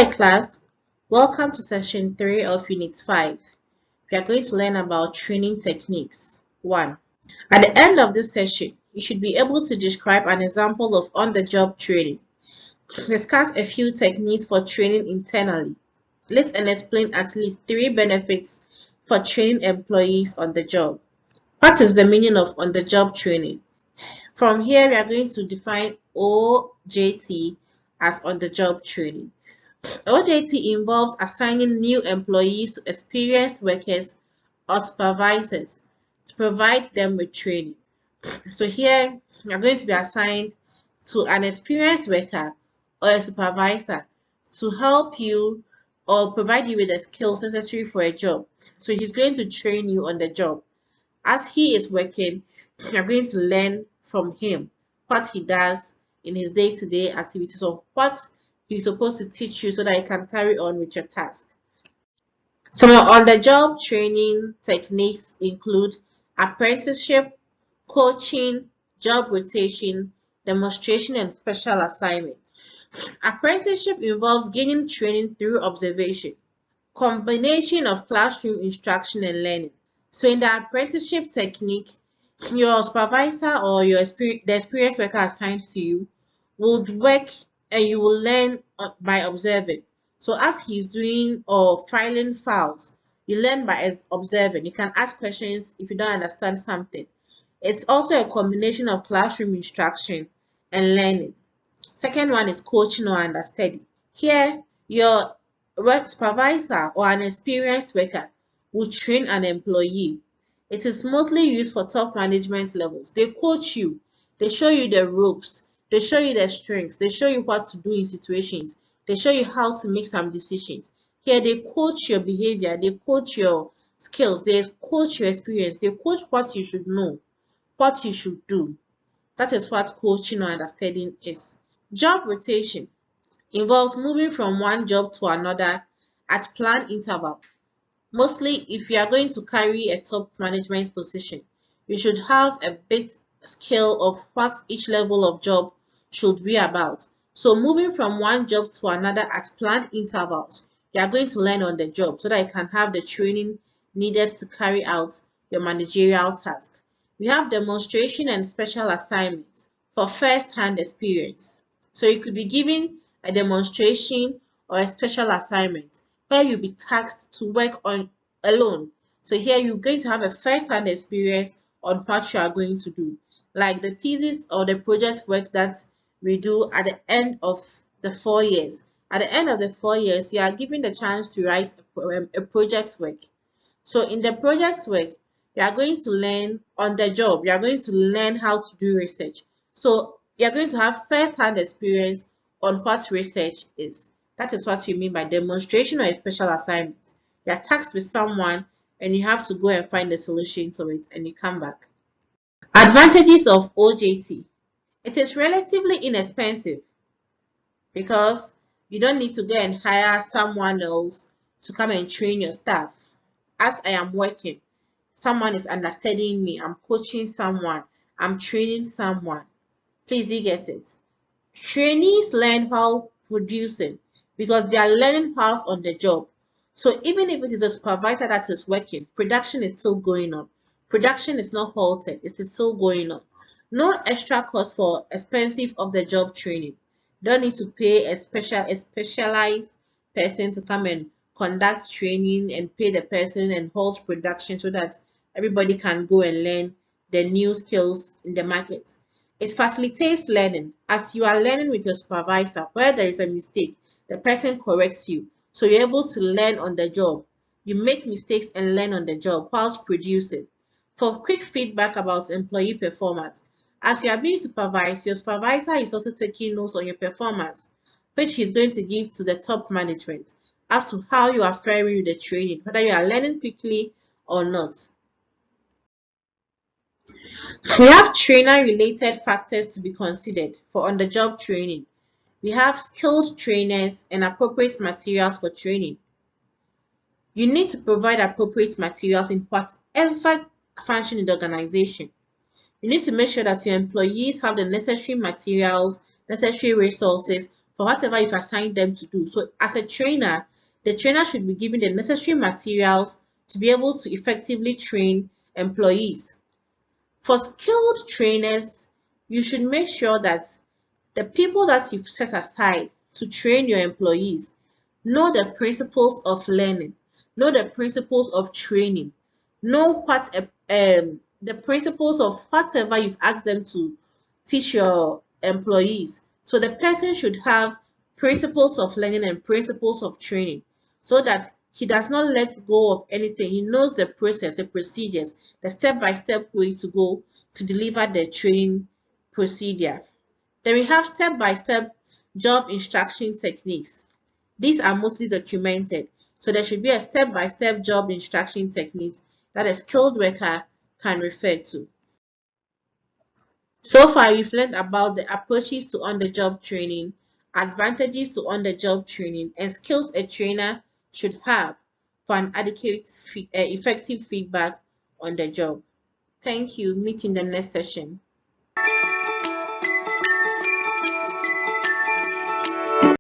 Hi class, welcome to session 3 of Unit 5. We are going to learn about training techniques. 1. At the end of this session, you should be able to describe an example of on-the-job training. Discuss a few techniques for training internally. List and explain at least 3 benefits for training employees on the job. What is the meaning of on-the-job training? From here, we are going to define OJT as on-the-job training. OJT involves assigning new employees to experienced workers or supervisors to provide them with training. So here, you're going to be assigned to an experienced worker or a supervisor to help you or provide you with the skills necessary for a job. So he's going to train you on the job. As he is working, you're going to learn from him what he does in his day-to-day activities or what he's supposed to teach you so that you can carry on with your task. Some on-the-job training techniques include apprenticeship, coaching, job rotation, demonstration, and special assignments. Apprenticeship involves gaining training through observation, combination of classroom instruction and learning. So in the apprenticeship technique, your supervisor or the experienced worker assigned to you would work and you will learn by observing. So as he's doing or filing files, you learn by observing. You can ask questions if you don't understand something. It's also a combination of classroom instruction and learning. Second one is coaching or understudy. Here, your work supervisor or an experienced worker will train an employee. It is mostly used for top management levels. They coach you, they show you the ropes, they show you the strengths, they show you what to do in situations, they show you how to make some decisions. Here, they coach your behavior, they coach your skills, they coach your experience, they coach what you should know, what you should do. That is what coaching or understanding is. Job rotation involves moving from one job to another at planned interval. Mostly, if you are going to carry a top management position, you should have a bit skill of what each level of job should be about. So moving from one job to another at planned intervals, you are going to learn on the job so that you can have the training needed to carry out your managerial task. We have demonstration and special assignments for first-hand experience. So you could be given a demonstration or a special assignment where you'll be tasked to work on alone. So here you're going to have a first-hand experience on what you are going to do, like the thesis or the project work that we do at the end of the 4 years. At the end of the 4 years, you are given the chance to write a project work. So in the project work, you are going to learn on the job. You are going to learn how to do research. So you are going to have first-hand experience on what research is. That is what we mean by demonstration or a special assignment. You are tasked with someone and you have to go and find the solution to it and you come back. Advantages of OJT. It is relatively inexpensive because you don't need to go and hire someone else to come and train your staff. As I am working, someone is understudying me, I'm coaching someone, I'm training someone. Please, you get it. Trainees learn while producing because they are learning whilst on the job. So even if it is a supervisor that is working, production is still going on. Production is not halted, it is still going on. No extra cost for expensive off-the-job training. You don't need to pay a specialized person to come and conduct training and pay the person and hold production so that everybody can go and learn the new skills in the market. It facilitates learning. As you are learning with your supervisor, where there is a mistake, the person corrects you. So you're able to learn on the job. You make mistakes and learn on the job whilst producing. For quick feedback about employee performance, as you are being supervised, your supervisor is also taking notes on your performance, which he's going to give to the top management as to how you are faring with the training, whether you are learning quickly or not. We have trainer-related factors to be considered for on-the-job training. We have skilled trainers and appropriate materials for training. You need to provide appropriate materials in whatever function in the organization. You need to make sure that your employees have the necessary materials, necessary resources for whatever you've assigned them to do. So as a trainer, the trainer should be given the necessary materials to be able to effectively train employees. For skilled trainers, you should make sure that the people that you've set aside to train your employees know the principles of learning, know the principles of training, know what the principles of whatever you've asked them to teach your employees. So the person should have principles of learning and principles of training so that he does not let go of anything. He knows the process, the procedures, the step-by-step way to go to deliver the training procedure. Then we have step-by-step job instruction techniques. These are mostly documented. So there should be a step-by-step job instruction techniques that a skilled worker can refer to. So far, we've learned about the approaches to on-the-job training, advantages to on-the-job training, and skills a trainer should have for an adequate, effective feedback on the job. Thank you. Meet in the next session.